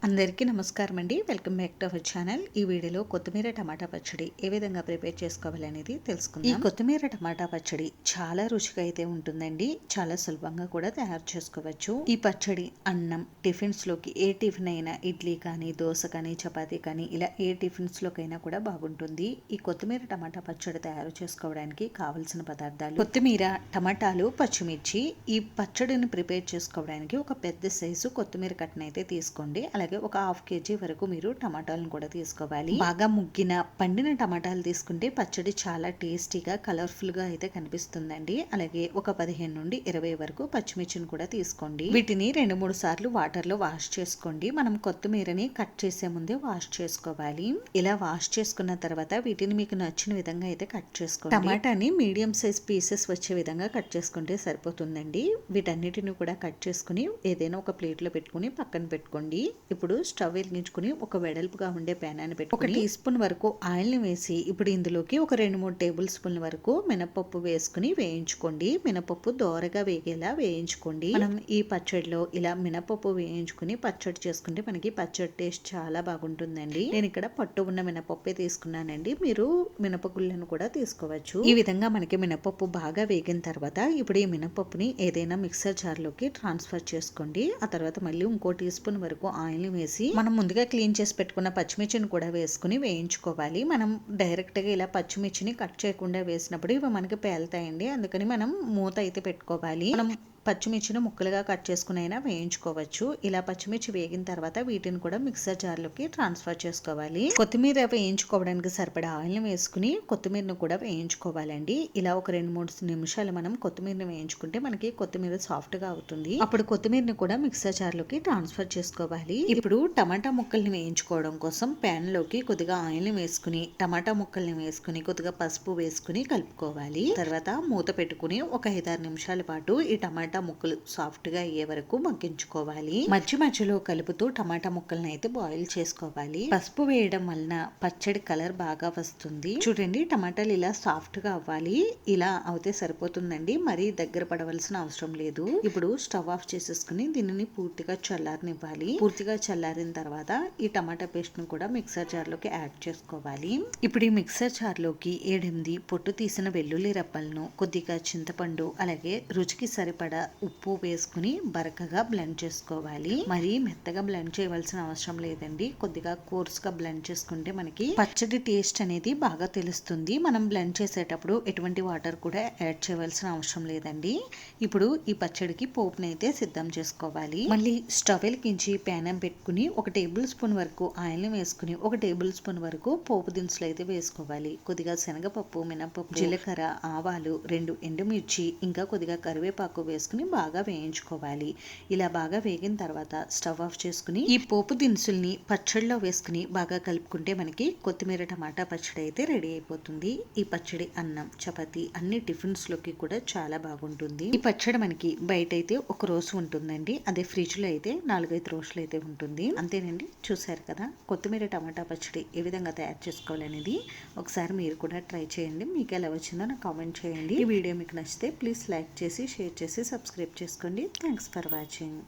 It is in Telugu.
అందరికీ నమస్కారం అండి. Welcome back to our channel. ఈ వీడియోలో కొత్తిమీర టమాటా పచ్చడి ఏ విధంగా ప్రిపేర్ చేసుకోవాలనేది తెలుసుకుందాం. ఈ కొత్తిమీర టమాటా పచ్చడి చాలా రుచిగా అయితే ఉంటుందండి. చాలా సులభంగా కూడా తయారు చేసుకోవచ్చు. ఈ పచ్చడి అన్నం టిఫిన్స్ లోకి, ఏ టిఫిన్ అయినా, ఇడ్లీ కానీ, దోశ కానీ, చపాతీ కానీ, ఇలా ఏ టిఫిన్స్ లోకైనా కూడా బాగుంటుంది. ఈ కొత్తిమీర టమాటా పచ్చడి తయారు చేసుకోవడానికి కావలసిన పదార్థాలు: కొత్తిమీర, టమాటాలు, పచ్చిమిర్చి. ఈ పచ్చడిని ప్రిపేర్ చేసుకోవడానికి ఒక పెద్ద సైజు కొత్తిమీర కట్టను అయితే తీసుకోండి. అలాగే ఒక 1/2 kg వరకు మీరు టమాటాలను కూడా తీసుకోవాలి. బాగా ముగ్గిన పండిన టమాటాలు తీసుకుంటే పచ్చడి చాలా టేస్టీగా, కలర్ఫుల్ గా అయితే కనిపిస్తుందండి. అలాగే ఒక 15 నుండి 20 వరకు పచ్చిమిర్చిని కూడా తీసుకోండి. వీటిని 2-3 సార్లు వాటర్ లో వాష్ చేసుకోండి. మనం కొత్తిమీరని కట్ చేసే ముందే వాష్ చేసుకోవాలి. ఇలా వాష్ చేసుకున్న తర్వాత వీటిని మీకు నచ్చిన విధంగా అయితే కట్ చేసుకోండి. టమాటాని మీడియం సైజ్ పీసెస్ వచ్చే విధంగా కట్ చేసుకుంటే సరిపోతుందండి. వీటన్నిటిని కూడా కట్ చేసుకుని ఏదైనా ఒక ప్లేట్ లో పెట్టుకుని పక్కన పెట్టుకోండి. ఇప్పుడు స్టవ్ వెలిగించుకుని ఒక వెడల్పుగా ఉండే ప్యానాన్ని పెట్టుకుని 1 టీ స్పూన్ వరకు ఆయిల్ ని వేసి ఇప్పుడు ఇందులోకి ఒక 2-3 టేబుల్ స్పూన్ల వరకు మినపప్పు వేసుకుని వేయించుకోండి. మినపప్పు దోరగా వేగేలా వేయించుకోండి. మనం ఈ పచ్చడిలో ఇలా మినపప్పు వేయించుకుని పచ్చడి చేసుకుంటే మనకి పచ్చడి టేస్ట్ చాలా బాగుంటుందండి. నేను ఇక్కడ పట్టు ఉన్న మినపప్పే తీసుకున్నానండి. మీరు మినపగుళ్ళను కూడా తీసుకోవచ్చు. ఈ విధంగా మనకి మినపప్పు బాగా వేగిన తర్వాత ఇప్పుడు ఈ మినపప్పుని ఏదైనా మిక్సర్ జార్ లోకి ట్రాన్స్ఫర్ చేసుకోండి. ఆ తర్వాత మళ్ళీ ఇంకో టీ స్పూన్ వరకు ఆయిల్ వేసి మనం ముందుగా క్లీన్ చేసి పెట్టుకున్న పచ్చిమిర్చిని కూడా వేసుకుని వేయించుకోవాలి. మనం డైరెక్ట్ గా ఇలా పచ్చిమిర్చిని కట్ చేయకుండా వేసినప్పుడు ఇవి మనకి పేలుతాయండి. అందుకని మనం మూత అయితే పెట్టుకోవాలి. మనం పచ్చిమిర్చిని ముక్కలుగా కట్ చేసుకుని అయినా వేయించుకోవచ్చు. ఇలా పచ్చిమిర్చి వేగిన తర్వాత వీటిని కూడా మిక్సర్ జార్లోకి ట్రాన్స్ఫర్ చేసుకోవాలి. కొత్తిమీర వేయించుకోవడానికి సరిపడా ఆయిల్ వేసుకుని కొత్తిమీరను కూడా వేయించుకోవాలండి. ఇలా ఒక 2-3 నిమిషాలు మనం కొత్తిమీరని వేయించుకుంటే మనకి కొత్తిమీర సాఫ్ట్ గా అవుతుంది. అప్పుడు కొత్తిమీరని కూడా మిక్సర్ జార్లోకి ట్రాన్స్ఫర్ చేసుకోవాలి. ఇప్పుడు టమాటా ముక్కల్ని వేయించుకోవడం కోసం ప్యాన్ లోకి కొద్దిగా ఆయిల్ వేసుకుని టమాటా ముక్కల్ని వేసుకుని కొద్దిగా పసుపు వేసుకుని కలుపుకోవాలి. తర్వాత మూత పెట్టుకుని ఒక 5-6 నిమిషాల పాటు ఈ టమాటా ముక్కలు సాఫ్ట్ గా అయ్యే వరకు మగ్గించుకోవాలి. మధ్యలో కలుపుతూ టమాటా ముక్కలను అయితే బాయిల్ చేసుకోవాలి. పసుపు వేయడం వలన పచ్చడి కలర్ బాగా వస్తుంది. చూడండి, టమాటాలు ఇలా సాఫ్ట్ గా అవ్వాలి. ఇలా అవుతే సరిపోతుందండి. మరీ దగ్గర పడవలసిన అవసరం లేదు. ఇప్పుడు స్టవ్ ఆఫ్ చేసేసుకుని దీనిని పూర్తిగా చల్లారనివ్వాలి. పూర్తిగా చల్లారిన తర్వాత ఈ టమాటా పేస్ట్ ను కూడా మిక్సర్ జార్ లోకి యాడ్ చేసుకోవాలి. ఇప్పుడు ఈ మిక్సర్ జార్ లోకి 7-8 పొట్టు తీసిన వెల్లుల్లి రబ్బలను, కొద్దిగా చింతపండు, అలాగే రుచికి సరిపడా ఉప్పు వేసుకుని బరకగా బ్లెండ్ చేసుకోవాలి. మరి మెత్తగా బ్లెండ్ చేయవలసిన అవసరం లేదండి. కొద్దిగా కోర్స్ గా బ్లెండ్ చేసుకుంటే మనకి పచ్చడి టేస్ట్ అనేది బాగా తెలుస్తుంది. మనం బ్లెండ్ చేసేటప్పుడు ఎటువంటి వాటర్ కూడా యాడ్ చేయవలసిన అవసరం లేదండి. ఇప్పుడు ఈ పచ్చడికి పోపుని అయితే సిద్ధం చేసుకోవాలి. మళ్ళీ స్టవ్ వెలిగించి ప్యాన్ పెట్టుకుని 1 టేబుల్ స్పూన్ వరకు ఆయిల్ వేసుకుని 1 టేబుల్ స్పూన్ వరకు పోపు దినుసులు అయితే వేసుకోవాలి. కొద్దిగా శనగపప్పు, మినపప్పు, జీలకర్ర, ఆవాలు, 2 ఎండుమిర్చి, ఇంకా కొద్దిగా కరివేపాకు వేసుకుని బాగా వేయించుకోవాలి. ఇలా బాగా వేగిన తర్వాత స్టవ్ ఆఫ్ చేసుకుని ఈ పోపు దినుసుల్ని పచ్చడిలో వేసుకుని బాగా కలుపుకుంటే మనకి కొత్తిమీర టమాటా పచ్చడి అయితే రెడీ అయిపోతుంది. ఈ పచ్చడి అన్నం, చపాతీ అన్ని టిఫిన్స్ లోకి కూడా చాలా బాగుంటుంది. ఈ పచ్చడి మనకి బయట అయితే 1 రోజు ఉంటుందండి. అదే ఫ్రిడ్జ్ లో అయితే 4-5 రోజులు అయితే ఉంటుంది. అంతేనండి, చూసారు కదా కొత్తిమీర టమాటా పచ్చడి ఏ విధంగా తయారు చేసుకోవాలనేది. ఒకసారి మీరు కూడా ట్రై చేయండి. మీకు ఎలా వచ్చిందో నాకు కామెంట్ చేయండి. ఈ వీడియో మీకు నచ్చితే ప్లీజ్ లైక్ చేసి, షేర్ చేసి, సబ్స్క్రైబ్ చేసుకోండి. Thanks for watching.